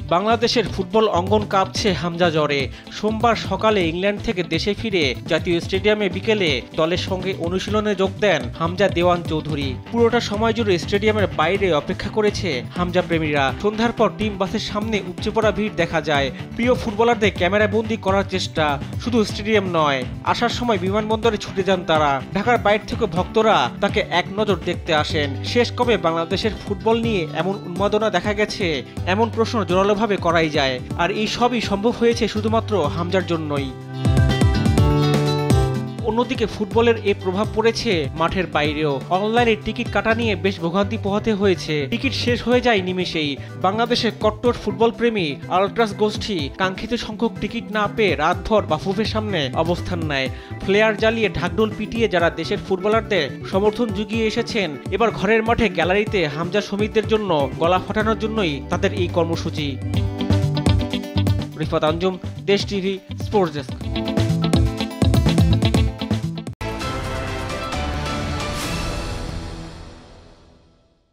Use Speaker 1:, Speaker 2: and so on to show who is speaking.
Speaker 1: বাংলাদেশের ফুটবল অঙ্গন কাঁপছে হামজা জ্বরে। সোমবার সকালে ইংল্যান্ড থেকে দেশে ফিরে জাতীয় স্টেডিয়ামে বিকেলে দলের সঙ্গে অনুশীলনে যোগ দেন হামজা দেওয়ান চৌধুরী। পুরোটা সময় জুড়ে স্টেডিয়ামের বাইরে অপেক্ষা করেছে হামজা প্রেমীরা। সন্ধ্যার পর টিম বাসের সামনে উপচে পড়া ভিড় দেখা যায়। প্রিয় ফুটবলারদের ক্যামেরাবন্দি করার চেষ্টা। শুধু স্টেডিয়াম নয়, আসার সময় বিমানবন্দরে ছুটে যান তারা। ঢাকার বাইরে থেকে ভক্তরা তাকে এক নজর দেখতে আসেন। শেষ কবে বাংলাদেশের ফুটবল নিয়ে এমন উন্মাদনা দেখা গেছে, এমন প্রশ্ন জোরালোভাবে করাই যায়। আর এই সবই সম্ভব হয়েছে শুধুমাত্র হামজার জন্যই। অন্যদিকে ফুটবলের এ প্রভাব পড়েছে মাঠের বাইরেও। অনলাইনে টিকিট কাটা নিয়ে বেশ ভোগান্তি পোহাতে হয়েছে। টিকিট শেষ হয়ে যায় নিমেষেই। বাংলাদেশের কট্টর ফুটবল প্রেমী আলট্রাস গোষ্ঠী কাঙ্ক্ষিত সংখ্যক টিকিট না পেয়ে রাতভর বাফুফের সামনে অবস্থান নেয়। ফ্লেয়ার জ্বালিয়ে ঢাকঢোল পিটিয়ে যারা দেশের ফুটবলারদের সমর্থন জুগিয়ে এসেছেন, এবার ঘরের মাঠে গ্যালারিতে হামজা সমিতির জন্য গলা ফাটানোর জন্যই তাদের এই কর্মসূচি। রিফাত আঞ্জুম, দেশ টিভি, স্পোর্টস ডেস্ক।